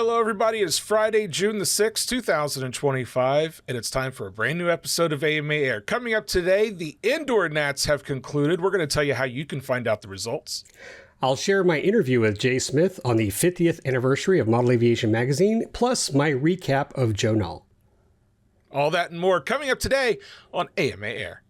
Hello, everybody. It's Friday, June the 6th, 2025, and it's time for a brand new episode of AMA Air. Coming up today, the indoor Nats have concluded. We're going to tell you how you can find out the results. I'll share my interview with Jay Smith on the 50th anniversary of Model Aviation Magazine, plus my recap of Joe Nall. All that and more coming up today on AMA Air.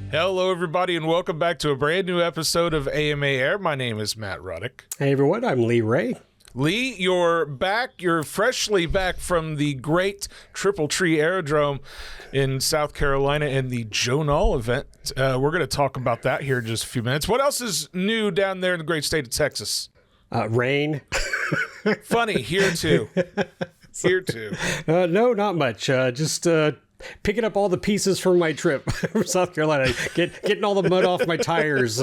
Hello, everybody, and welcome back to a brand new episode of AMA Air. My name is Matt Ruddick. Hey, everyone. I'm Lee Ray. Lee, you're back. You're freshly back from the great Triple Tree Aerodrome in South Carolina and the Joe Nall event. We're going to talk about that here in just a few minutes. What else is new down there in the great state of Texas? Rain. Funny, here too. Here too. No, not much. Just picking up all the pieces from my trip from South Carolina, getting all the mud off my tires.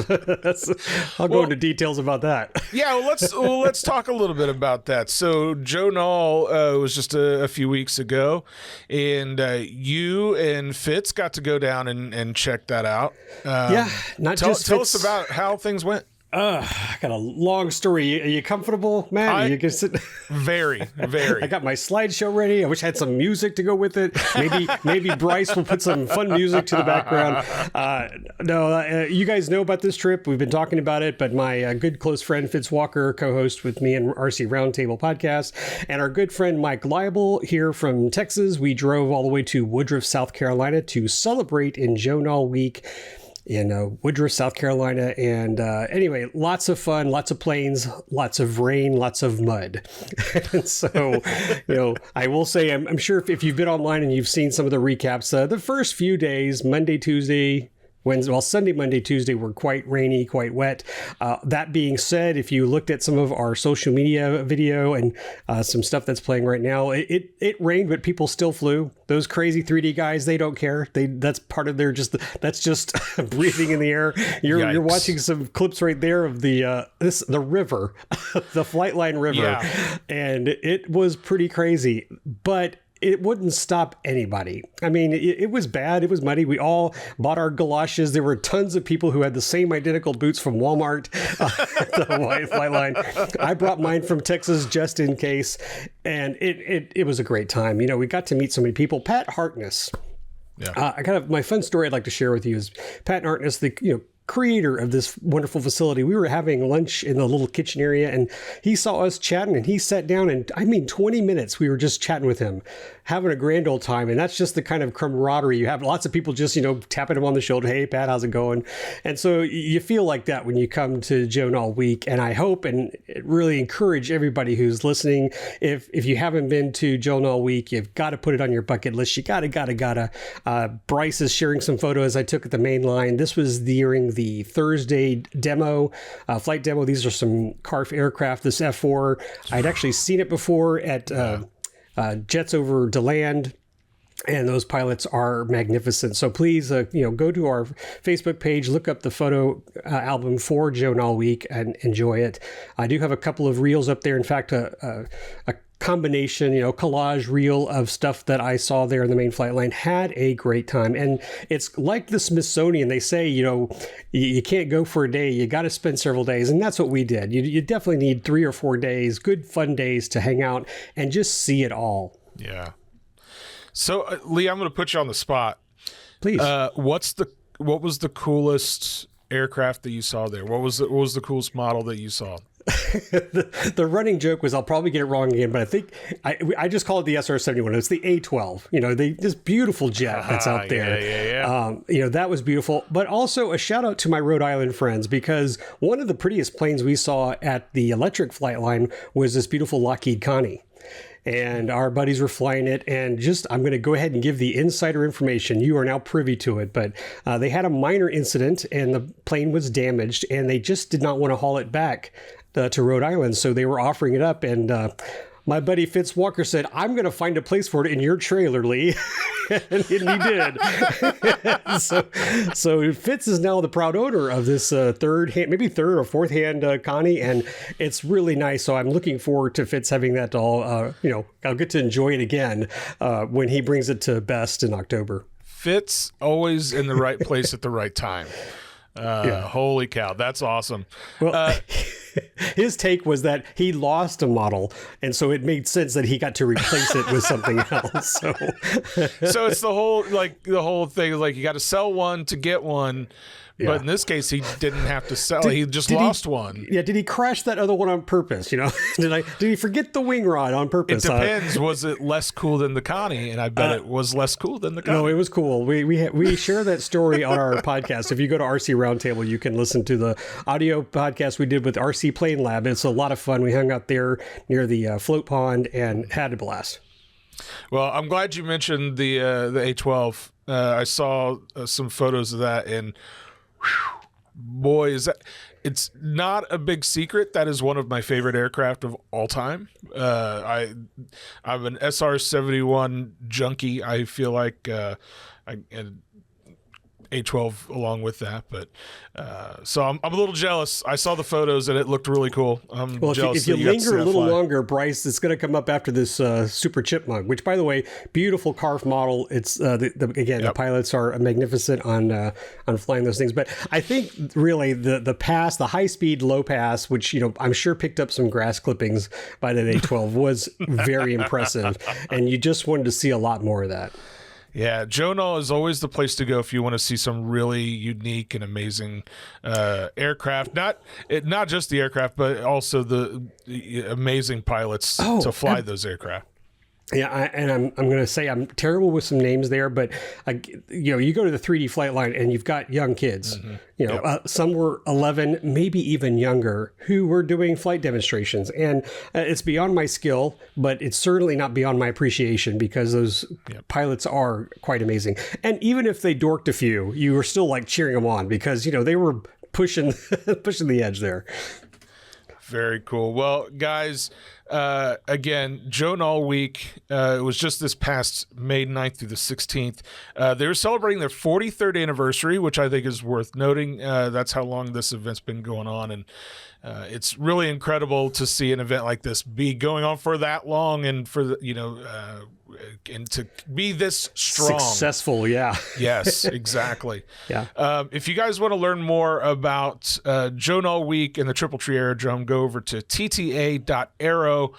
I'll go into details about that. Yeah, let's talk a little bit about that. So Joe Nall was just a few weeks ago, and you and Fitz got to go down and check that out. Tell us about how things went. I got a long story. Are you comfortable, Matt? You can sit. Very. I got my slideshow ready. I wish I had some music to go with it. Maybe Bryce will put some fun music to the background. You guys know about this trip. We've been talking about it, but my good close friend Fitz Walker, co-host with me in RC Roundtable podcast, and our good friend Mike Leibel here from Texas. We drove all the way to Woodruff, South Carolina to celebrate in Joe Nall week in Woodruff, South Carolina. And anyway, lots of fun, lots of planes, lots of rain, lots of mud. And so, I will say, I'm sure if you've been online and you've seen some of the recaps, the first few days, Monday, Tuesday, Sunday, Monday, Tuesday were quite rainy, quite wet. That being said, if you looked at some of our social media video and some stuff that's playing right now, it rained, but people still flew. Those crazy 3D guys, they don't care. That's part of their that's just breathing in the air. You're watching some clips right there of the river, the Flightline River, and it was pretty crazy, but it wouldn't stop anybody. I mean, it was bad. It was muddy. We all bought our galoshes. There were tons of people who had the same identical boots from Walmart at the White Flightline. I brought mine from Texas just in case. And it was a great time. We got to meet so many people. Pat Harkness. Yeah. My fun story I'd like to share with you is Pat Harkness, the creator of this wonderful facility. We were having lunch in the little kitchen area, and he saw us chatting, and he sat down, and 20 minutes we were just chatting with him, having a grand old time. And that's just the kind of camaraderie you have. Lots of people just tapping him on the shoulder. Hey, Pat, how's it going? And so you feel like that when you come to Joe Nall week. And I hope and really encourage everybody who's listening, if you haven't been to Joe Nall week, you've got to put it on your bucket list. You gotta. Bryce is sharing some photos I took at the main line. This was during the Thursday demo, flight demo. These are some CARF aircraft, this F4. I'd actually seen it before at Jets Over DeLand, and those pilots are magnificent. So please, go to our Facebook page, look up the photo album for Joe Nall week and enjoy it. I do have a couple of reels up there. In fact, a combination, collage reel of stuff that I saw there in the main flight line. Had a great time. And it's like the Smithsonian. They say, you can't go for a day. You got to spend several days. And that's what we did. You definitely need 3 or 4 days, good fun days to hang out and just see it all. Yeah. So, Lee, I'm going to put you on the spot. Please. What was the coolest aircraft that you saw there? What was the coolest model that you saw? The running joke was, I'll probably get it wrong again, but I think I just call it the SR-71. It's the A-12. This beautiful jet that's out there. Yeah. That was beautiful. But also a shout out to my Rhode Island friends, because one of the prettiest planes we saw at the electric flight line was this beautiful Lockheed Connie. And our buddies were flying it, and I'm going to go ahead and give the insider information. You are now privy to it, but they had a minor incident, and the plane was damaged, and they just did not want to haul it back to Rhode Island, so they were offering it up. And my buddy Fitz Walker said, I'm going to find a place for it in your trailer, Lee. and he did. so Fitz is now the proud owner of this third or fourth hand Connie, and it's really nice. So I'm looking forward to Fitz having that all, I'll get to enjoy it again when he brings it to Best in October. Fitz always in the right place at the right time. Holy cow, that's awesome. Well, his take was that he lost a model, and so it made sense that he got to replace it with something else. So it's the whole thing, like you got to sell one to get one. Yeah. But in this case, he didn't have to sell. He just lost one. Yeah. Did he crash that other one on purpose? Did he forget the wing rod on purpose? It depends. Was it less cool than the Connie? And I bet it was less cool than the Connie. No, it was cool. We share that story on our podcast. If you go to RC Roundtable, you can listen to the audio podcast we did with RC Plane Lab. It's a lot of fun. We hung out there near the float pond and had a blast. Well, I'm glad you mentioned the A12. I saw some photos of that, and boy, is that, it's not a big secret. That is one of my favorite aircraft of all time. I'm an SR-71 junkie. I feel like and A12 along with that, but so I'm a little jealous. I saw the photos and it looked really cool. I'm jealous. If you linger a little longer, Bryce, it's going to come up after this Super Chipmunk, which, by the way, beautiful carved model. It's the pilots are magnificent on flying those things. But I think really the pass, the high speed low pass, which I'm sure picked up some grass clippings by that A12, was very impressive, and you just wanted to see a lot more of that. Yeah, Joe Nall is always the place to go if you want to see some really unique and amazing aircraft. Not just the aircraft, but also the amazing pilots to fly those aircraft. Yeah, I'm going to say I'm terrible with some names there, but you go to the 3D flight line and you've got young kids. Mm-hmm. Some were 11, maybe even younger, who were doing flight demonstrations, and it's beyond my skill, but it's certainly not beyond my appreciation because those pilots are quite amazing. And even if they dorked a few, you were still like cheering them on because they were pushing the edge there. Very cool. Well, guys, again, Joe Nall Week, it was just this past May 9th through the 16th. They were celebrating their 43rd anniversary, which I think is worth noting. That's how long this event's been going on. And it's really incredible to see an event like this be going on for that long and for and to be this strong. Successful, yeah. Yes, exactly. Yeah. If you guys want to learn more about Joe Nall Week and the Triple Tree Aerodrome, go over to tta.aero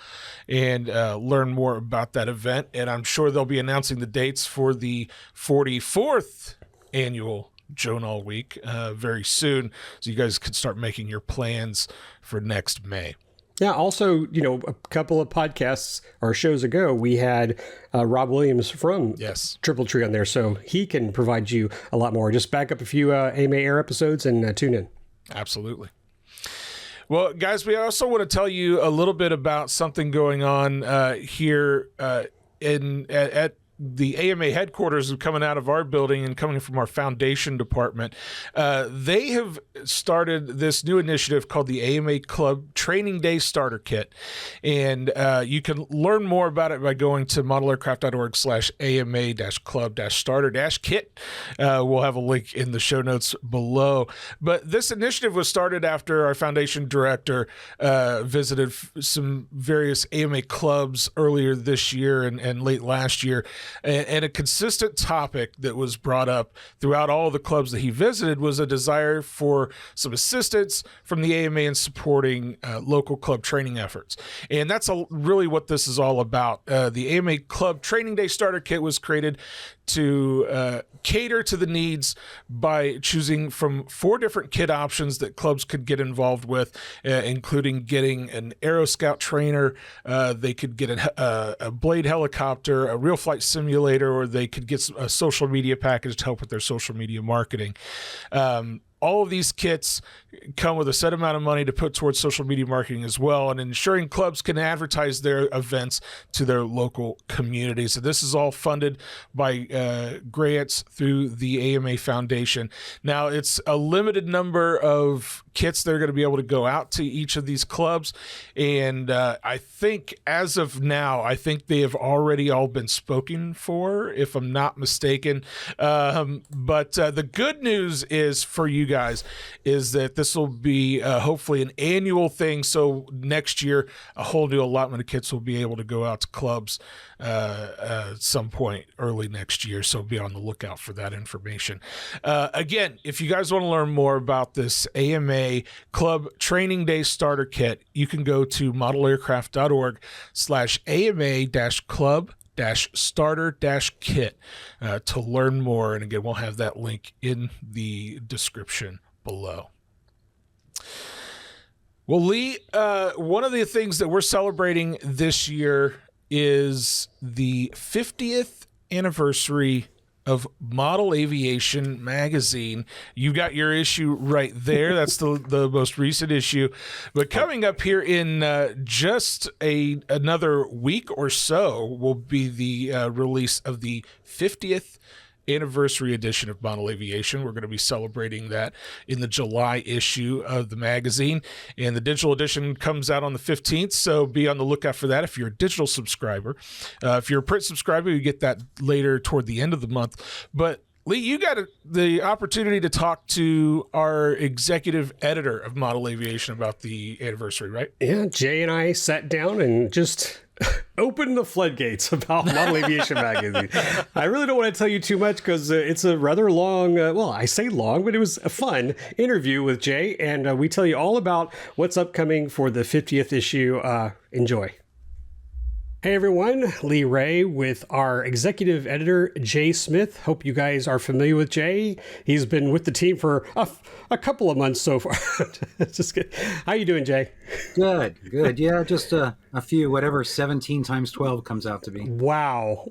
and learn more about that event. And I'm sure they'll be announcing the dates for the 44th annual Joe Nall Week very soon, so you guys can start making your plans for next May. Yeah. Also, a couple of podcasts or shows ago, we had Rob Williams from Triple Tree on there, so he can provide you a lot more. Just back up a few AMA Air episodes and tune in. Absolutely. Well, guys, we also want to tell you a little bit about something going on here at the AMA headquarters coming out of our building and coming from our foundation department. They have started this new initiative called the AMA Club Training Day Starter Kit. And you can learn more about it by going to modelaircraft.org/AMA-club-starter-kit. We'll have a link in the show notes below. But this initiative was started after our foundation director visited some various AMA clubs earlier this year and late last year. And a consistent topic that was brought up throughout all of the clubs that he visited was a desire for some assistance from the AMA in supporting local club training efforts. And that's really what this is all about. The AMA Club Training Day Starter Kit was created to cater to the needs by choosing from 4 different kit options that clubs could get involved with, including getting an Aero Scout trainer. They could get a Blade helicopter, a real flight simulator, or they could get a social media package to help with their social media marketing. All of these kits come with a set amount of money to put towards social media marketing as well, and ensuring clubs can advertise their events to their local communities. So this is all funded by grants through the AMA Foundation. Now, it's a limited number of kits that are going to be able to go out to each of these clubs. And I think as of now, I think they have already all been spoken for, if I'm not mistaken. But the good news is for you guys is that this will be hopefully an annual thing. So next year, a whole new allotment of kits will be able to go out to clubs at some point early next year. So be on the lookout for that information. Again, if you guys want to learn more about this AMA Club Training Day Starter Kit, you can go to modelaircraft.org/AMA-club-starter-kit to learn more. And again, we'll have that link in the description below. Well, Lee, one of the things that we're celebrating this year is the 50th anniversary of Model Aviation Magazine. You got your issue right there. That's the most recent issue. But coming up here in just another week or so will be the release of the 50th anniversary edition of Model Aviation. We're going to be celebrating that in the July issue of the magazine, and the digital edition comes out on the 15th, so be on the lookout for that if you're a digital subscriber. If you're a print subscriber, you get that later toward the end of the month. But Lee, you got the opportunity to talk to our executive editor of Model Aviation about the anniversary, right? Yeah, Jay and I sat down and just opened the floodgates about Model Aviation Magazine. I really don't want to tell you too much because it's a rather long, well, I say long, but it was a fun interview with Jay, and we tell you all about what's upcoming for the 50th issue. Enjoy. Hey everyone, Lee Ray with our executive editor, Jay Smith. Hope you guys are familiar with Jay. He's been with the team for a couple of months so far. Just kidding. How you doing, Jay? Good. Yeah, just a few, whatever 17 times 12 comes out to be. Wow.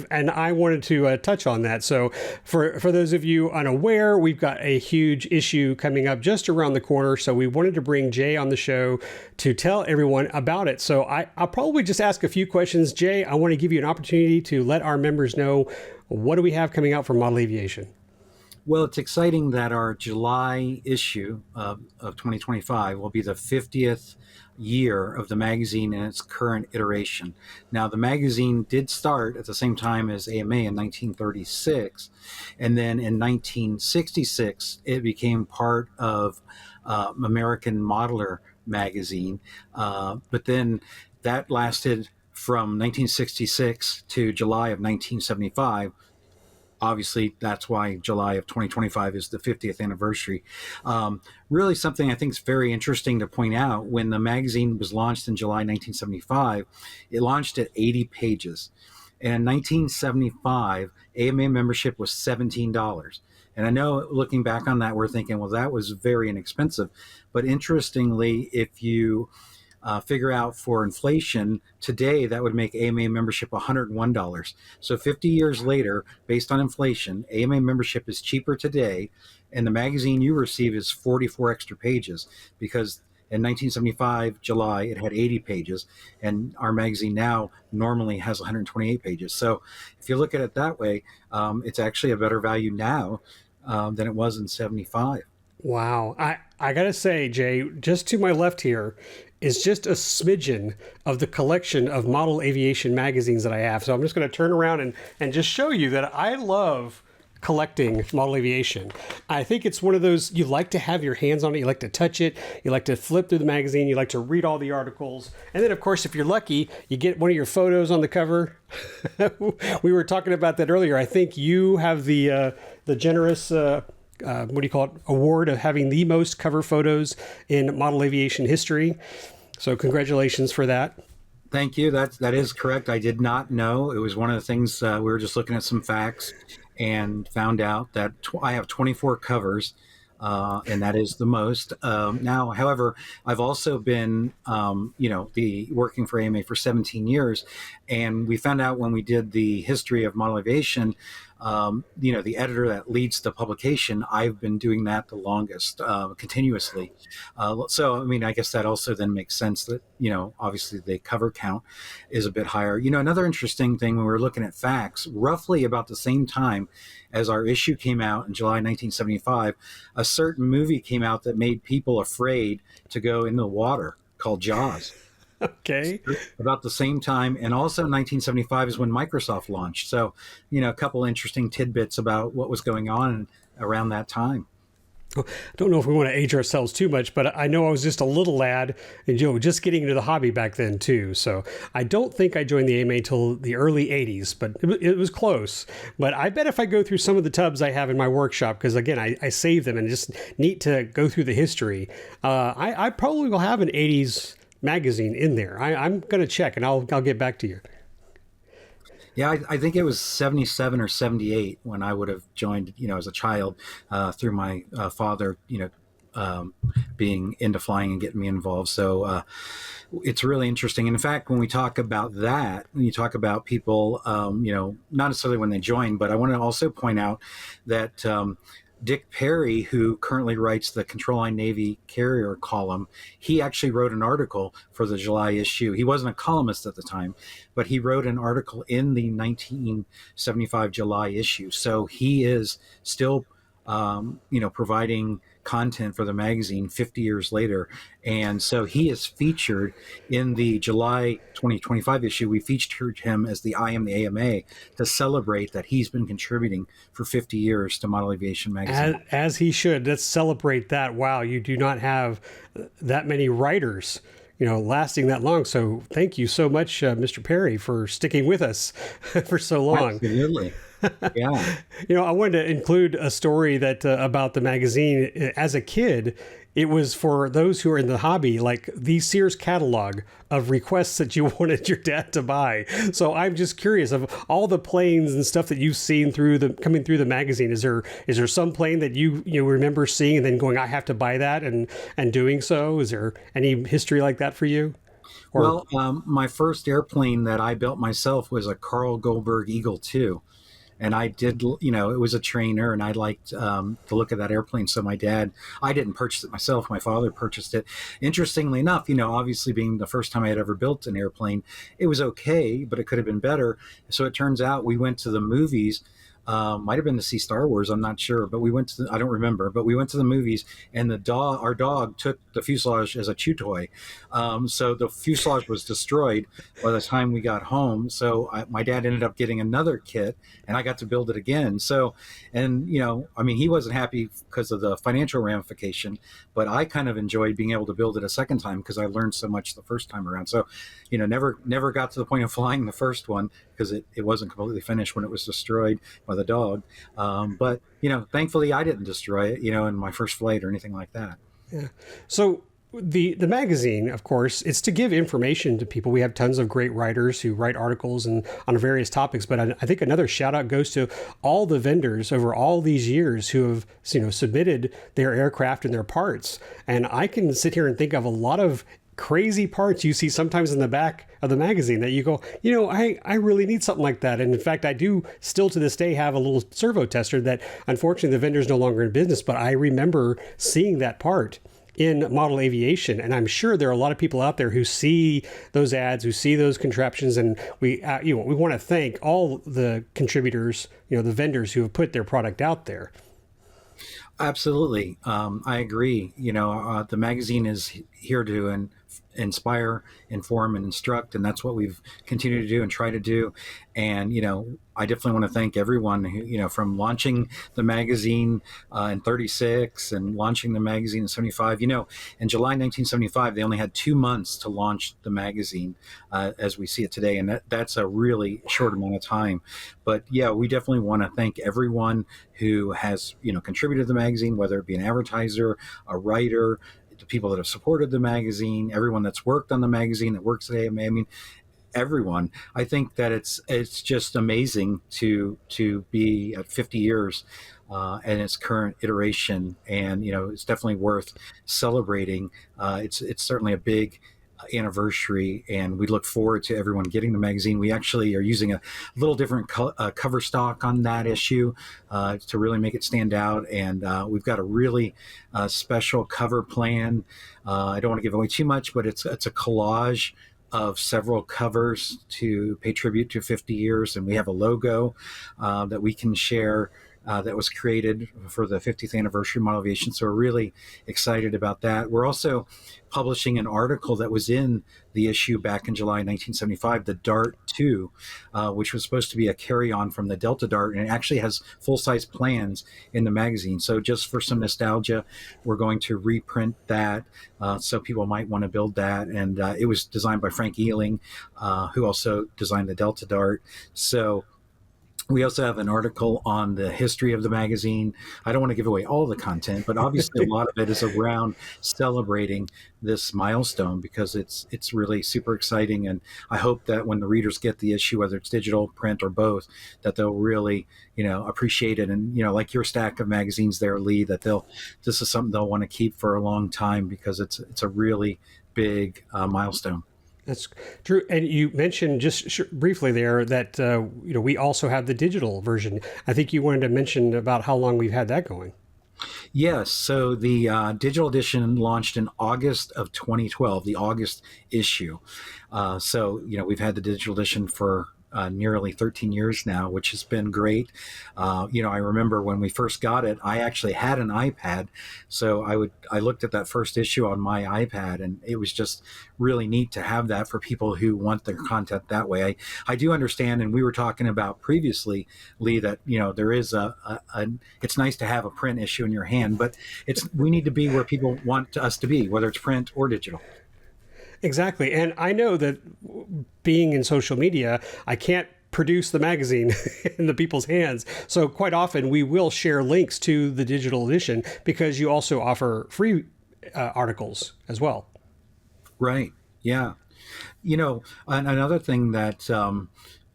And I wanted to touch on that. So for those of you unaware, we've got a huge issue coming up just around the corner. So we wanted to bring Jay on the show to tell everyone about it. So I'll probably just ask a few questions. Jay, I want to give you an opportunity to let our members know, what do we have coming out for Model Aviation? Well, it's exciting that our July issue of 2025 will be the 50th year of the magazine in its current iteration. Now, the magazine did start at the same time as AMA in 1936, and then in 1966, it became part of American Modeler Magazine, but then that lasted from 1966 to July of 1975. Obviously, that's why July of 2025 is the 50th anniversary. Really something I think is very interesting to point out, when the magazine was launched in July 1975, it launched at 80 pages. And in 1975, AMA membership was $17. And I know looking back on that, we're thinking, well, that was very inexpensive. But interestingly, if you figure out for inflation today, that would make AMA membership $101. So 50 years later, based on inflation, AMA membership is cheaper today, and the magazine you receive is 44 extra pages, because in 1975 July it had 80 pages, and our magazine now normally has 128 pages. So if you look at it that way, it's actually a better value now than it was in 75. Wow. I got to say, Jay, just to my left here is just a smidgen of the collection of Model Aviation magazines that I have. So I'm just going to turn around and just show you that I love collecting Model Aviation. I think it's one of those, you like to have your hands on it, you like to touch it, you like to flip through the magazine, you like to read all the articles. And then, of course, if you're lucky, you get one of your photos on the cover. We were talking about that earlier. I think you have the generous... award of having the most cover photos in model aviation history. So congratulations for that. Thank you. That is correct. I did not know. It was one of the things, we were just looking at some facts and found out that I have 24 covers, and that is the most. Now, however, I've also been, working for AMA for 17 years, and we found out when we did the history of model aviation, the editor that leads the publication, I've been doing that the longest, continuously. So, I mean, I guess that also then makes sense that, obviously the cover count is a bit higher. Another interesting thing when we were looking at facts, roughly about the same time as our issue came out in July 1975, a certain movie came out that made people afraid to go in the water called Jaws. Okay. About the same time. And also 1975 is when Microsoft launched. So, a couple interesting tidbits about what was going on around that time. I don't know if we want to age ourselves too much, but I know I was just a little lad and just getting into the hobby back then too. So I don't think I joined the AMA till the early 80s, but it was close. But I bet if I go through some of the tubs I have in my workshop, because again, I save them and just neat to go through the history, I probably will have an 80s magazine in there. I'm going to check and I'll get back to you. Yeah, I think it was 77 or 78 when I would have joined, as a child, through my father, being into flying and getting me involved. So it's really interesting. And in fact, when we talk about that, when you talk about people, not necessarily when they join, but I want to also point out that Dick Perry, who currently writes the Control Line Navy Carrier column, he actually wrote an article for the July issue. He wasn't a columnist at the time, but he wrote an article in the 1975 July issue. So he is still, providing content for the magazine 50 years later. And so he is featured in the July 2025 issue. We featured him as the I Am the AMA to celebrate that he's been contributing for 50 years to Model Aviation Magazine. As he should. Let's celebrate that. Wow, you do not have that many writers lasting that long. So thank you so much, Mr. Perry, for sticking with us for so long. Absolutely. Yeah. I wanted to include a story that about the magazine. As a kid, it was for those who are in the hobby, like the Sears catalog of requests that you wanted your dad to buy. So I'm just curious, of all the planes and stuff that you've seen coming through the magazine, is there some plane that you remember seeing and then going, I have to buy that, and doing so? Is there any history like that for you? Well, my first airplane that I built myself was a Carl Goldberg Eagle II. And I did, it was a trainer, and I liked the look of that airplane. So I didn't purchase it myself. My father purchased it. Interestingly enough, obviously being the first time I had ever built an airplane, it was okay, but it could have been better. So it turns out we went to the movies. Might have been to see Star Wars, I'm not sure, but I don't remember, but we went to the movies, and our dog took the fuselage as a chew toy. So the fuselage was destroyed by the time we got home. So my dad ended up getting another kit, and I got to build it again. So, and he wasn't happy because of the financial ramification, but I kind of enjoyed being able to build it a second time because I learned so much the first time around. So, never got to the point of flying the first one because it wasn't completely finished when it was destroyed by the dog. But, thankfully I didn't destroy it, in my first flight or anything like that. Yeah. So the magazine, of course, it's to give information to people. We have tons of great writers who write articles on various topics, but I think another shout out goes to all the vendors over all these years who have, submitted their aircraft and their parts. And I can sit here and think of a lot of crazy parts you see sometimes in the back of the magazine that you go, I really need something like that. And in fact, I do still to this day have a little servo tester that unfortunately the vendor's no longer in business, but I remember seeing that part in Model Aviation. And I'm sure there are a lot of people out there who see those ads, who see those contraptions. And we want to thank all the contributors, the vendors who have put their product out there. Absolutely. I agree. The magazine is here to inspire, inform, and instruct, and that's what we've continued to do and try to do. And I definitely want to thank everyone who, from launching the magazine in 36 and launching the magazine in 75. In July 1975, they only had 2 months to launch the magazine as we see it today, and that's a really short amount of time. But yeah, we definitely want to thank everyone who has contributed to the magazine, whether it be an advertiser, a writer, the people that have supported the magazine, everyone that's worked on the magazine, that works at AMA. I mean, everyone. I think that it's just amazing to be at 50 years and its current iteration, and it's definitely worth celebrating. It's certainly a big anniversary, and we look forward to everyone getting the magazine. We actually are using a little different cover stock on that issue to really make it stand out, and we've got a really special cover plan. I don't want to give away too much, but it's a collage of several covers to pay tribute to 50 years, and we have a logo that we can share that was created for the 50th anniversary of Model Aviation. So we're really excited about that. We're also publishing an article that was in the issue back in July 1975, the Dart 2, which was supposed to be a carry-on from the Delta Dart, and it actually has full-size plans in the magazine. So just for some nostalgia, we're going to reprint that, so people might want to build that. And it was designed by Frank Ealing, who also designed the Delta Dart. So we also have an article on the history of the magazine. I don't want to give away all the content, but obviously a lot of it is around celebrating this milestone, because it's really super exciting. And I hope that when the readers get the issue, whether it's digital, print, or both, that they'll really, appreciate it. And, like your stack of magazines there, Lee, that this is something they'll want to keep for a long time, because it's a really big milestone. That's true. And you mentioned just briefly there that, we also have the digital version. I think you wanted to mention about how long we've had that going. Yes. So the digital edition launched in August of 2012, the August issue. So we've had the digital edition for nearly 13 years now, which has been great. I remember when we first got it, I actually had an iPad. So I looked at that first issue on my iPad, and it was just really neat to have that for people who want their content that way. I do understand, and we were talking about previously, Lee, that, there is it's nice to have a print issue in your hand, but we need to be where people want us to be, whether it's print or digital. Exactly. And I know that being in social media, I can't produce the magazine in the people's hands. So quite often we will share links to the digital edition, because you also offer free articles as well. Right. Yeah. Another thing that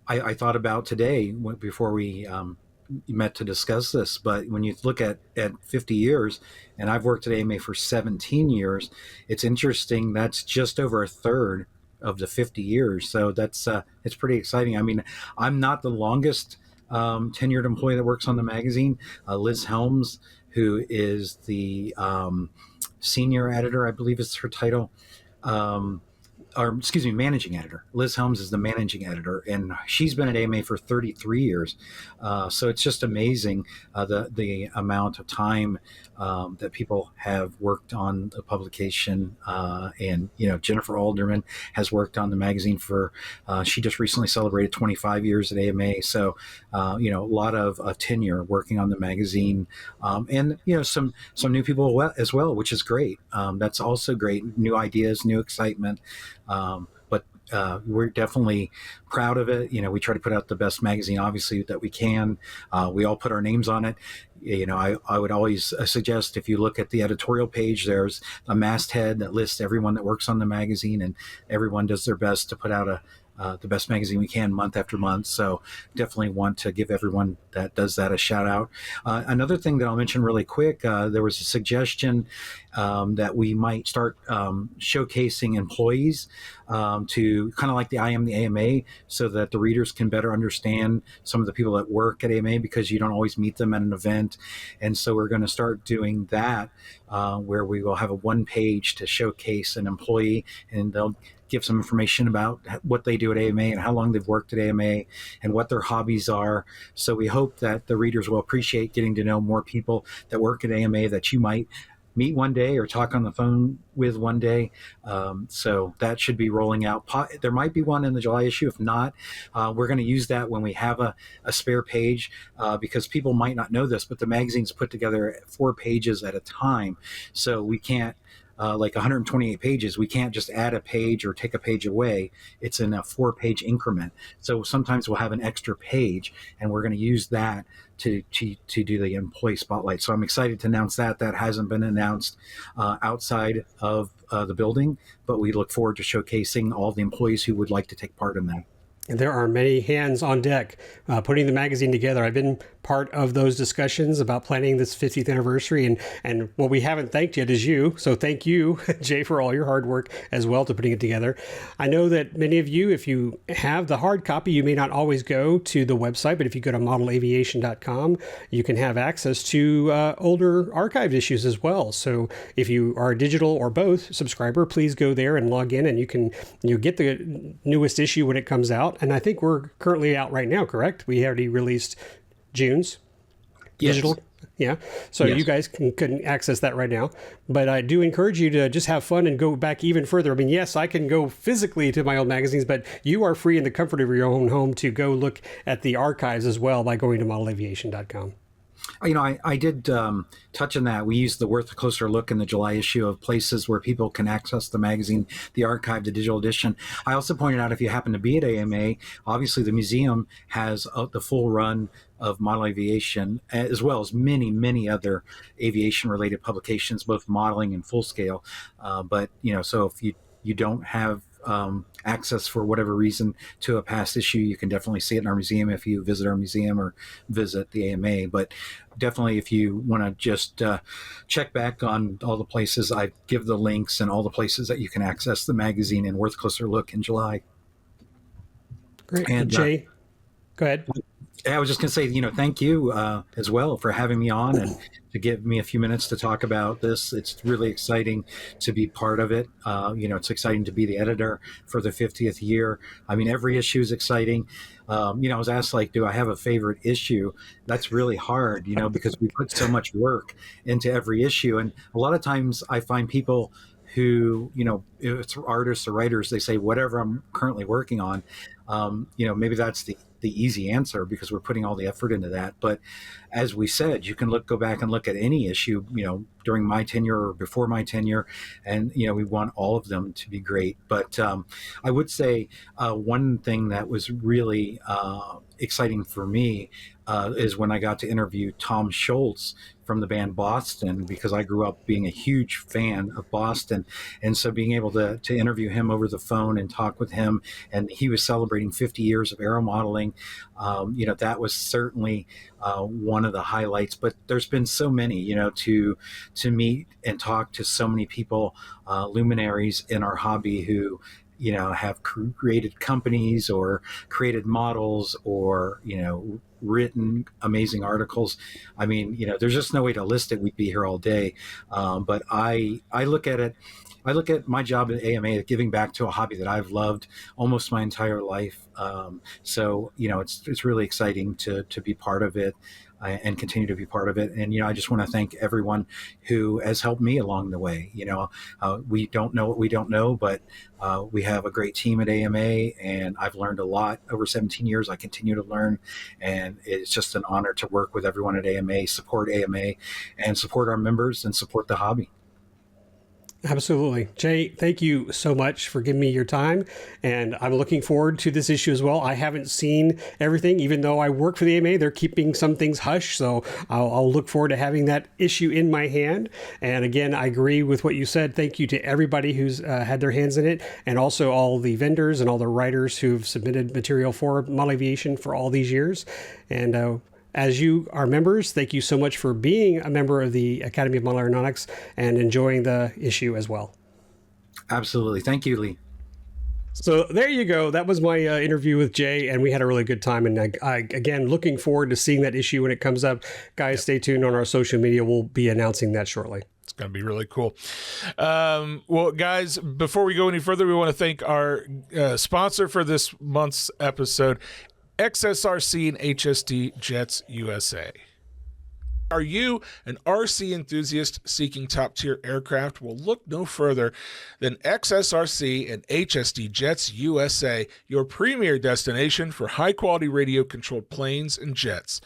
I thought about today before we met to discuss this, but when you look at 50 years, and I've worked at AMA for 17 years, it's interesting. That's just over a third of the 50 years. So that's it's pretty exciting. I mean, I'm not the longest tenured employee that works on the magazine. Liz Helms, who is the senior editor, I believe is her title, managing editor. Liz Helms is the managing editor, and she's been at AMA for 33 years. So it's just amazing the amount of time that people have worked on the publication. And Jennifer Alderman has worked on the magazine for. She just recently celebrated 25 years at AMA. So a lot of tenure working on the magazine, and some new people as well, which is great. That's also great. New ideas, new excitement. But we're definitely proud of it. We try to put out the best magazine, obviously, that we can. We all put our names on it. I would always suggest, if you look at the editorial page, there's a masthead that lists everyone that works on the magazine, and everyone does their best to put out the best magazine we can month after month. So definitely want to give everyone that does that a shout out. Another thing that I'll mention really quick, there was a suggestion that we might start showcasing employees to kind of like the I Am the AMA, so that the readers can better understand some of the people that work at AMA, because you don't always meet them at an event. And so we're going to start doing that, where we will have a one page to showcase an employee, and they'll give some information about what they do at AMA and how long they've worked at AMA and what their hobbies are. So we hope that the readers will appreciate getting to know more people that work at AMA that you might meet one day or talk on the phone with one day. So that should be rolling out. There might be one in the July issue. If not, we're going to use that when we have a spare page, because people might not know this, but the magazine's put together 4 pages at a time. So we can't, like 128 pages, we can't just add a page or take a page away. It's in a 4-page increment. So sometimes we'll have an extra page, and we're going to use that to do the employee spotlight. So I'm excited to announce that. That hasn't been announced outside of the building, but we look forward to showcasing all the employees who would like to take part in that. There are many hands on deck putting the magazine together. I've been part of those discussions about planning this 50th anniversary, and what we haven't thanked yet is you. So thank you, Jay, for all your hard work as well to putting it together. I know that many of you, if you have the hard copy, you may not always go to the website, but if you go to modelaviation.com, you can have access to older archived issues as well. So if you are a digital or both subscriber, please go there and log in, and you get the newest issue when it comes out. And I think we're currently out right now, correct? We already released June's digital. Yeah. So you guys can access that right now. But I do encourage you to just have fun and go back even further. I mean, yes, I can go physically to my old magazines, but you are free in the comfort of your own home to go look at the archives as well by going to modelaviation.com. I did touch on that. We used the Worth a Closer Look in the July issue of places where people can access the magazine, the archive, the digital edition. I also pointed out, if you happen to be at AMA, obviously the museum has the full run of Model Aviation, as well as many, many other aviation-related publications, both modeling and full scale. So if you don't have access for whatever reason to a past issue, you can definitely see it in our museum if you visit our museum or visit the AMA. But definitely, if you want to just check back on all the places, I give the links and all the places that you can access the magazine in Worth a Closer Look in July. Great. And Jay, go ahead. I was just going to say, thank you as well for having me on and to give me a few minutes to talk about this. It's really exciting to be part of it. It's exciting to be the editor for the 50th year. I mean, every issue is exciting. I was asked, do I have a favorite issue? That's really hard, because we put so much work into every issue. And a lot of times I find people who, if it's artists or writers, they say, whatever I'm currently working on, maybe that's the easy answer because we're putting all the effort into that. But as we said, you can go back and look at any issue, during my tenure or before my tenure, and we want all of them to be great. But I would say one thing that was really exciting for me is when I got to interview Tom Schultz from the band Boston, because I grew up being a huge fan of Boston. And so being able to interview him over the phone and talk with him, and he was celebrating 50 years of aero modeling, that was certainly one of the highlights. But there's been so many, to meet and talk to so many people, luminaries in our hobby who, have created companies or created models or, written amazing articles. I mean, there's just no way to list it. We'd be here all day. But I look at it, I look at my job at AMA, giving back to a hobby that I've loved almost my entire life. So, it's really exciting to be part of it and continue to be part of it. And, I just want to thank everyone who has helped me along the way. We don't know what we don't know, but we have a great team at AMA, and I've learned a lot over 17 years. I continue to learn, and it's just an honor to work with everyone at AMA, support AMA, and support our members and support the hobby. Absolutely. Jay, thank you so much for giving me your time. And I'm looking forward to this issue as well. I haven't seen everything, even though I work for the AMA. They're keeping some things hush. So I'll look forward to having that issue in my hand. And again, I agree with what you said. Thank you to everybody who's had their hands in it, and also all the vendors and all the writers who've submitted material for Model Aviation for all these years. And as you are members, thank you so much for being a member of the Academy of Model Aeronautics and enjoying the issue as well. Absolutely. Thank you, Lee. So there you go. That was my interview with Jay, and we had a really good time. And I again, looking forward to seeing that issue when it comes up. Guys, stay tuned on our social media. We'll be announcing that shortly. It's going to be really cool. Well, guys, before we go any further, we want to thank our sponsor for this month's episode, XSRC and HSD Jets USA. Are you an RC enthusiast seeking top-tier aircraft? Well, look no further than XSRC and HSD Jets USA, your premier destination for high-quality radio-controlled planes and jets.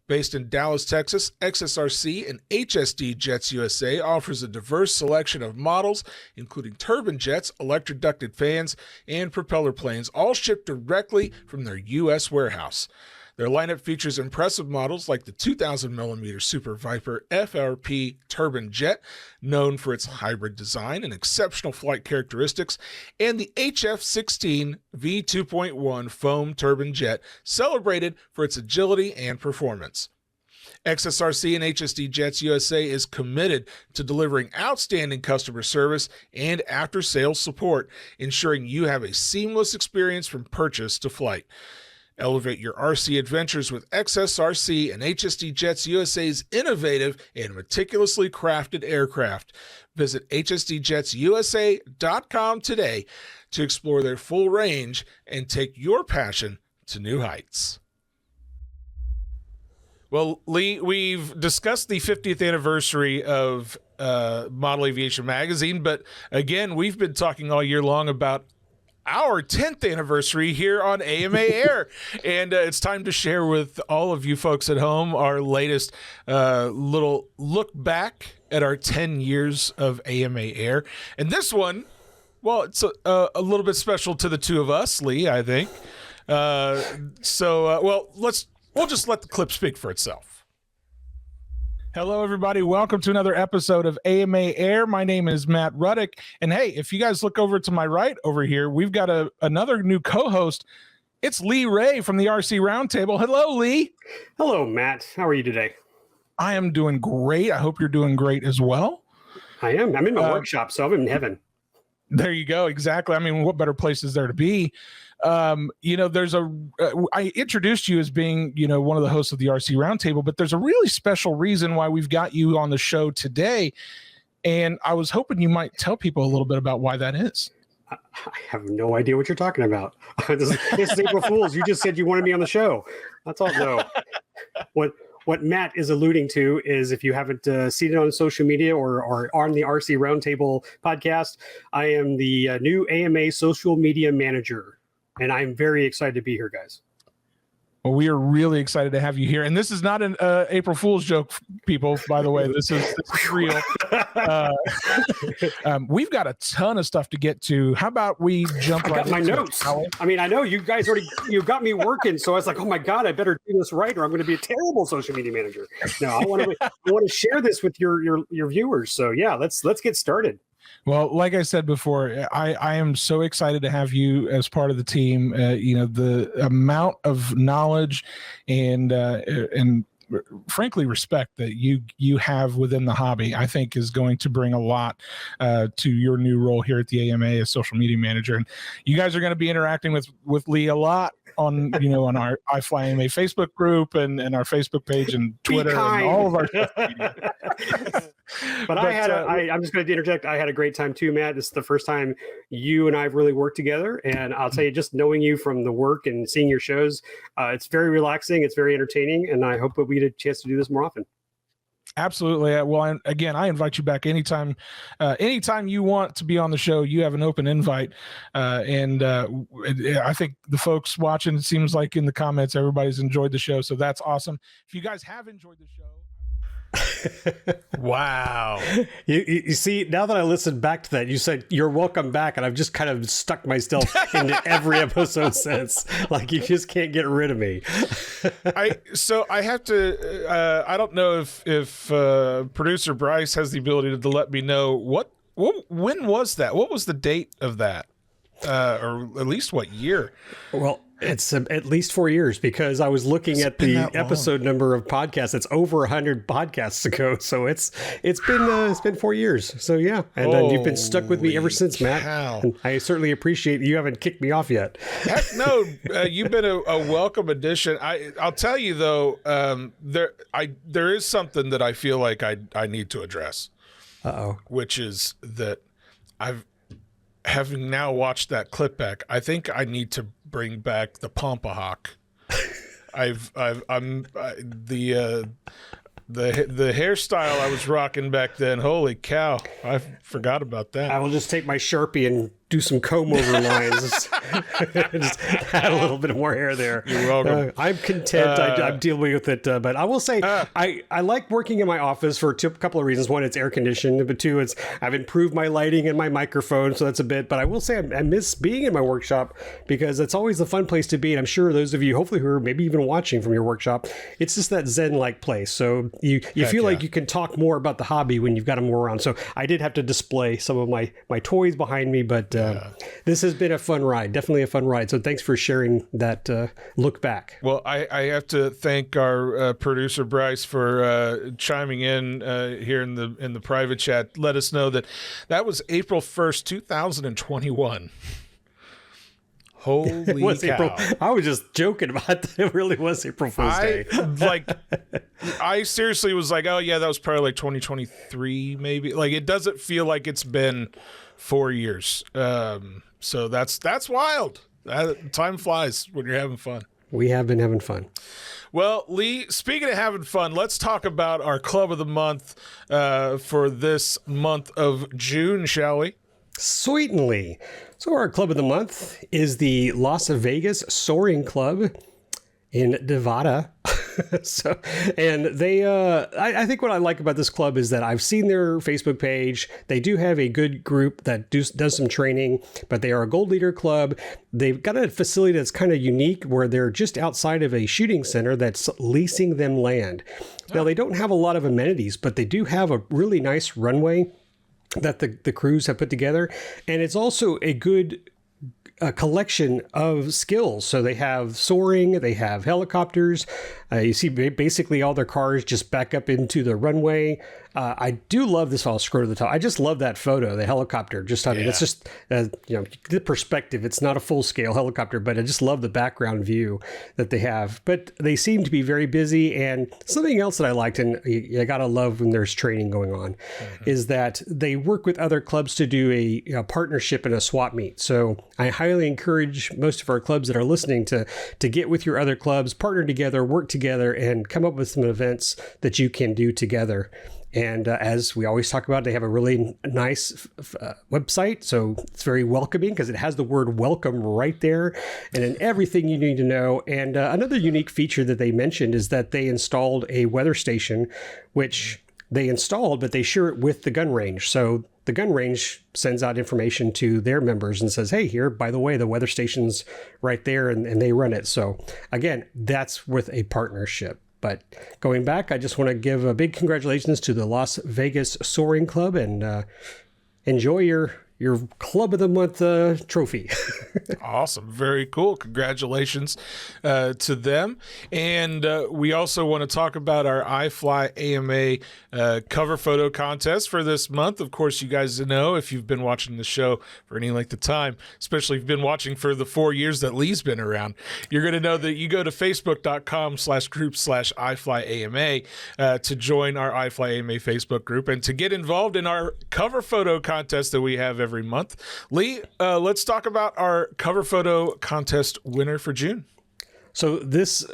Based in Dallas, Texas, XSRC and HSD Jets USA offers a diverse selection of models, including turbine jets, electric ducted fans, and propeller planes, all shipped directly from their U.S. warehouse. Their lineup features impressive models like the 2,000mm Super Viper FRP turbine jet, known for its hybrid design and exceptional flight characteristics, and the HF-16 V2.1 foam turbine jet, celebrated for its agility and performance. XSRC and HSD Jets USA is committed to delivering outstanding customer service and after-sales support, ensuring you have a seamless experience from purchase to flight. Elevate your RC adventures with XSRC and HSD Jets USA's innovative and meticulously crafted aircraft. Visit hsdjetsusa.com today to explore their full range and take your passion to new heights. Well, Lee, we've discussed the 50th anniversary of Model Aviation Magazine, but again, we've been talking all year long about our 10th anniversary here on AMA Air, and it's time to share with all of you folks at home our latest little look back at our 10 years of AMA Air. And this one, well, it's a little bit special to the two of us, Lee, I think. We'll just let the clip speak for itself. Hello, everybody. Welcome to another episode of AMA Air. My name is Matt Ruddick. And hey, if you guys look over to my right over here, we've got another new co-host. It's Lee Ray from the RC Roundtable. Hello, Lee. Hello, Matt. How are you today? I am doing great. I hope you're doing great as well. I am. I'm in my workshop, so I'm in heaven. There you go. Exactly. I mean, what better place is there to be? I introduced you as being, one of the hosts of the RC Roundtable, but there's a really special reason why we've got you on the show today. And I was hoping you might tell people a little bit about why that is. I have no idea what you're talking about. This is April Fool's. You just said you wanted me on the show. That's all. No. What Matt is alluding to is, if you haven't seen it on social media or on the RC Roundtable podcast, I am the new AMA social media manager. And I'm very excited to be here, guys. Well, we are really excited to have you here. And this is not an April Fool's joke, people, by the way. This is real. We've got a ton of stuff to get to. How about we jump right into my notes? I mean, I know you guys you got me working. So I was like, oh, my God, I better do this right or I'm going to be a terrible social media manager. No, I want to share this with your viewers. So, yeah, let's get started. Well, like I said before, I am so excited to have you as part of the team. The amount of knowledge and frankly respect that you have within the hobby, I think, is going to bring a lot to your new role here at the AMA as social media manager. And you guys are going to be interacting with Lee a lot on on our IFlyAMA Facebook group and our Facebook page and Twitter and all of our social media. But I'm just going to interject. I had a great time too, Matt. This is the first time you and I have really worked together. And I'll tell you, just knowing you from the work and seeing your shows, it's very relaxing. It's very entertaining. And I hope that we get a chance to do this more often. Absolutely. Well, again, I invite you back anytime. Anytime you want to be on the show, you have an open invite. And I think the folks watching, it seems like in the comments, everybody's enjoyed the show. So that's awesome. If you guys have enjoyed the show. Wow. You see, now that I listened back to that, you said you're welcome back, and I've just kind of stuck myself into every episode since. Like, you just can't get rid of me. I have to I don't know if producer Bryce has the ability to let me know when was that? What was the date of that? Or at least what year? Well, it's at least 4 years, because I was looking at the episode number of podcasts. It's over 100 podcasts ago, so it's been 4 years. So yeah, and you've been stuck with me ever since, Matt. And I certainly appreciate that you haven't kicked me off yet. Heck no, you've been a welcome addition. I'll tell you though, there is something that I feel like I need to address. Which is that having now watched that clip back, I think I need to bring back the Pompahawk. The hairstyle I was rocking back then. Holy cow! I forgot about that. I will just take my Sharpie and do some comb over lines. Just add a little bit more hair there. You're welcome. I'm content. I'm dealing with it. But I will say, I like working in my office for a couple of reasons. One, it's air conditioned. But two, it's I've improved my lighting and my microphone. So that's a bit. But I will say I miss being in my workshop because it's always a fun place to be. And I'm sure those of you, hopefully, who are maybe even watching from your workshop, it's just that Zen-like place. So you feel like you can talk more about the hobby when you've got them more around. So I did have to display some of my toys behind me, but this has been a fun ride, definitely a fun ride. So thanks for sharing that look back. Well, I have to thank our producer Bryce for chiming in here in the private chat. Let us know that was April 1st, 2021. Holy cow. I was just joking about that. It really was April Fool's Day. I seriously was like, oh yeah, that was probably like 2023 maybe. Like it doesn't feel like it's been 4 years. So that's wild. Time flies when you're having fun. We have been having fun. Well, Lee, speaking of having fun, let's talk about our Club of the Month for this month of June, shall we? Sweetly. So our Club of the Month is the Las Vegas Soaring Club in Nevada. And they, I think what I like about this club is that I've seen their Facebook page. They do have a good group that does some training, but they are a gold leader club. They've got a facility that's kind of unique where they're just outside of a shooting center that's leasing them land. Now, they don't have a lot of amenities, but they do have a really nice runway that the crews have put together. And it's also a good collection of skills. So they have soaring, they have helicopters. You see basically all their cars just back up into the runway. I do love this. I'll scroll to the top. I just love that photo, the helicopter. It's just, the perspective. It's not a full scale helicopter, but I just love the background view that they have. But they seem to be very busy. And something else that I liked, and I gotta love when there's training going on, is that they work with other clubs to do a partnership and a swap meet. So I highly encourage most of our clubs that are listening to get with your other clubs, partner together, work together, and come up with some events that you can do together. And as we always talk about, they have a really nice website. So it's very welcoming because it has the word welcome right there and then everything you need to know. And another unique feature that they mentioned is that they installed a weather station, which they installed, but they share it with the gun range. So the gun range sends out information to their members and says, hey, here, by the way, the weather station's right there, and they run it. So again, that's with a partnership. But going back, I just want to give a big congratulations to the Las Vegas Soaring Club and enjoy your Club of the Month trophy. Awesome. Very cool. Congratulations to them. And we also want to talk about our IFlyAMA cover photo contest for this month. Of course, you guys know if you've been watching the show for any length of time, especially if you've been watching for the 4 years that Lee's been around, you're going to know that you go to facebook.com/group/IFlyAMA to join our IFlyAMA Facebook group and to get involved in our cover photo contest that we have every month. Lee, let's talk about our cover photo contest winner for June. So this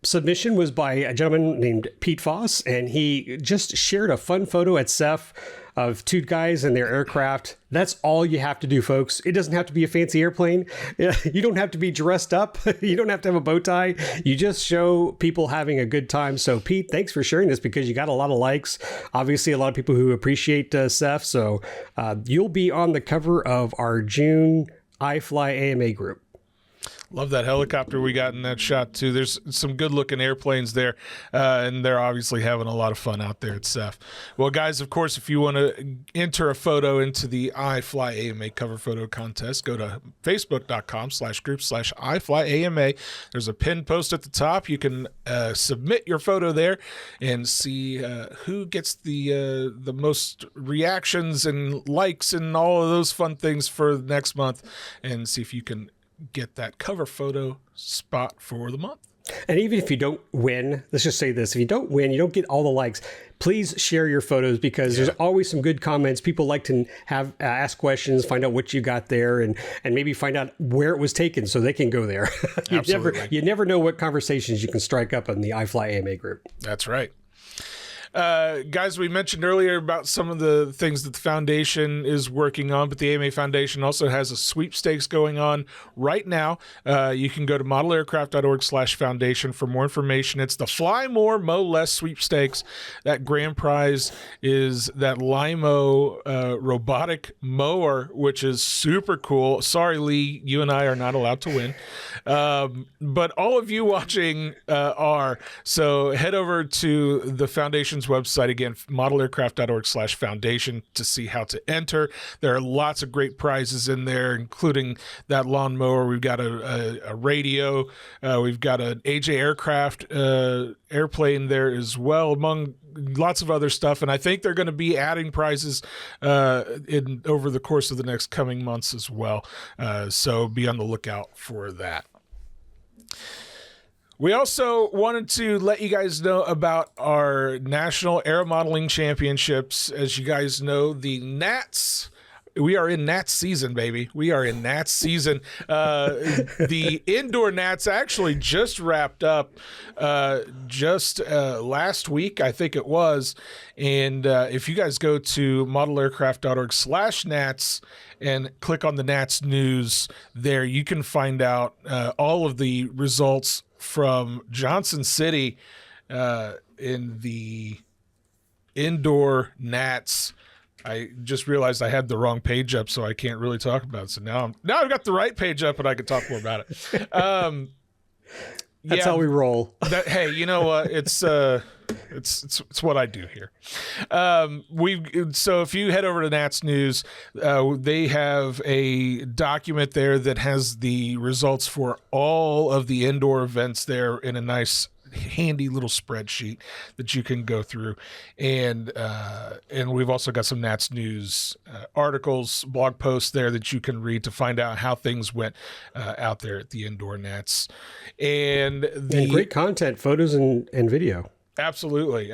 submission was by a gentleman named Pete Foss, and he just shared a fun photo at CEF of two guys in their aircraft. That's all you have to do, folks. It doesn't have to be a fancy airplane. You don't have to be dressed up. You don't have to have a bow tie. You just show people having a good time. So Pete, thanks for sharing this because you got a lot of likes. Obviously, a lot of people who appreciate CEF. So you'll be on the cover of our June IFlyAMA group. Love that helicopter we got in that shot, too. There's some good-looking airplanes there, and they're obviously having a lot of fun out there at CEF. Well, guys, of course, if you want to enter a photo into the IFlyAMA cover photo contest, go to facebook.com/group/IFlyAMA. There's a pinned post at the top. You can submit your photo there and see who gets the most reactions and likes and all of those fun things for next month, and see if you can get that cover photo spot for the month. And even if you don't win, let's just say this, if you don't win, you don't get all the likes, please share your photos because there's always some good comments. People like to have ask questions, find out what you got there, and maybe find out where it was taken so they can go there. You never know what conversations you can strike up in the IFlyAMA group. That's right. Guys, we mentioned earlier about some of the things that the foundation is working on, but the AMA Foundation also has a sweepstakes going on right now. You can go to modelaircraft.org/foundation for more information. It's the Fly More, Mow Less sweepstakes. That grand prize is that Limo robotic mower, which is super cool. Sorry, Lee, you and I are not allowed to win. But all of you watching are. So head over to the foundation's website, again, modelaircraft.org/foundation, to see how to enter. There are lots of great prizes in there, including that lawnmower. We've got a radio. We've got an AJ aircraft airplane there as well, among lots of other stuff. And I think they're going to be adding prizes over the course of the next coming months as well. So be on the lookout for that. We also wanted to let you guys know about our National Aero Modeling Championships. As you guys know, the Nats, we are in Nats season, baby. We are in Nats season. The indoor Nats actually just wrapped up last week, I think it was. And if you guys go to modelaircraft.org/Nats and click on the Nats news there, you can find out all of the results from Johnson City in the indoor Nats. I just realized I had the wrong page up, so I can't really talk about it. So now I've got the right page up, and I can talk more about it. That's how we roll. Hey, you know what? It's what I do here. So if you head over to Nats News, they have a document there that has the results for all of the indoor events there in a nice, handy little spreadsheet that you can go through, and we've also got some Nats News articles, blog posts there that you can read to find out how things went out there at the indoor Nats, and great content, photos and video. Absolutely.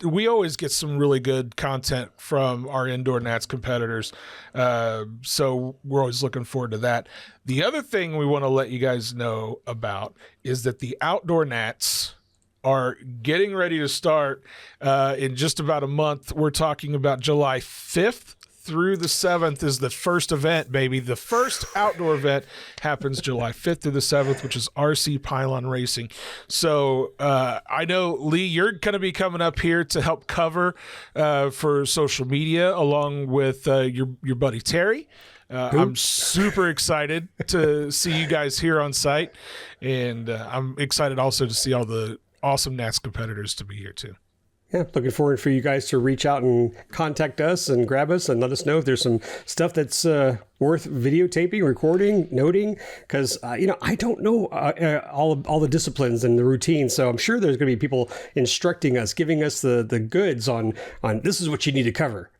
We always get some really good content from our indoor Nats competitors, so we're always looking forward to that. The other thing we want to let you guys know about is that the outdoor Nats are getting ready to start in just about a month. We're talking about July 5th through the 7th is the first event, baby. The first outdoor event happens July 5th through the 7th, which is RC Pylon Racing. So I know, Lee, you're going to be coming up here to help cover for social media along with your buddy Terry. I'm super excited to see you guys here on site, and I'm excited also to see all the awesome Nats competitors to be here too. Yeah, looking forward for you guys to reach out and contact us and grab us and let us know if there's some stuff that's worth videotaping, recording, noting, because I don't know all the disciplines and the routines, so I'm sure there's going to be people instructing us, giving us the goods on this is what you need to cover.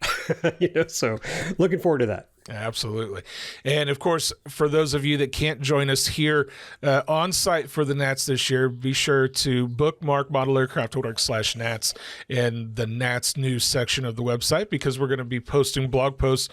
So looking forward to that. Absolutely. And of course, for those of you that can't join us here on site for the Nats this year, be sure to bookmark modelaircraft.org/Nats in the Nats news section of the website, because we're going to be posting blog posts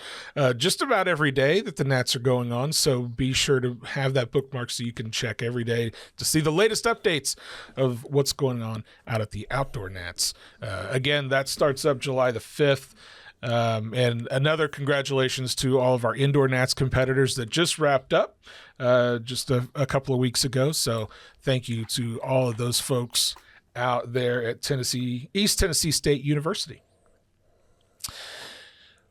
just about every day that the Nats are going on. So be sure to have that bookmark so you can check every day to see the latest updates of what's going on out at the outdoor Nats. Again, that starts up July the 5th. And another congratulations to all of our indoor Nats competitors that just wrapped up just a couple of weeks ago. So thank you to all of those folks out there at East Tennessee State University.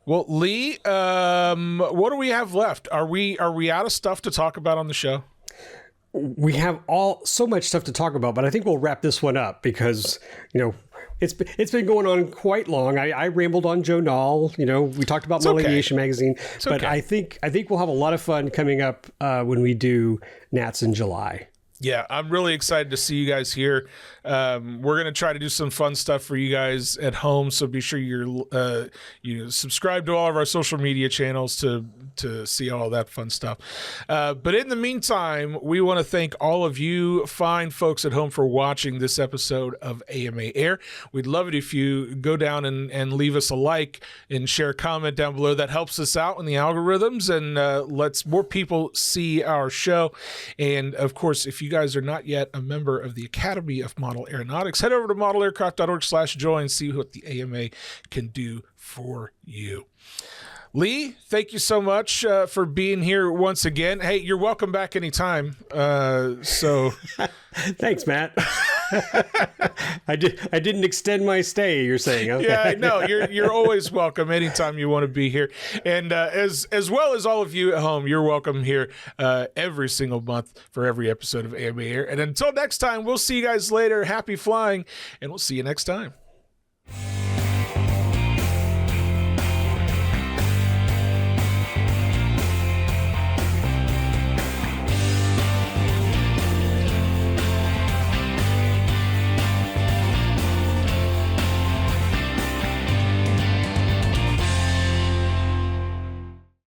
Well, Lee, what do we have left? Are we out of stuff to talk about on the show? We have so much stuff to talk about, but I think we'll wrap this one up because, it's been going on quite long. I rambled on Joe Nall. We talked about Model Aviation Magazine, but I think we'll have a lot of fun coming up when we do Nats in July. Yeah, I'm really excited to see you guys here. We're going to try to do some fun stuff for you guys at home, so be sure you subscribe to all of our social media channels to see all that fun stuff. But in the meantime, we want to thank all of you fine folks at home for watching this episode of AMA Air. We'd love it if you go down and leave us a like and share a comment down below. That helps us out in the algorithms and lets more people see our show. And of course, if you you guys are not yet a member of the Academy of Model Aeronautics, head over to modelaircraft.org/join and see what the AMA can do for you. Lee, thank you so much for being here once again. Hey, you're welcome back anytime. Thanks, Matt. I didn't extend my stay, you're saying. Okay. Yeah, no, you're always welcome anytime you want to be here. And as well as all of you at home, you're welcome here every single month for every episode of AMA Air. And until next time, we'll see you guys later. Happy flying, and we'll see you next time.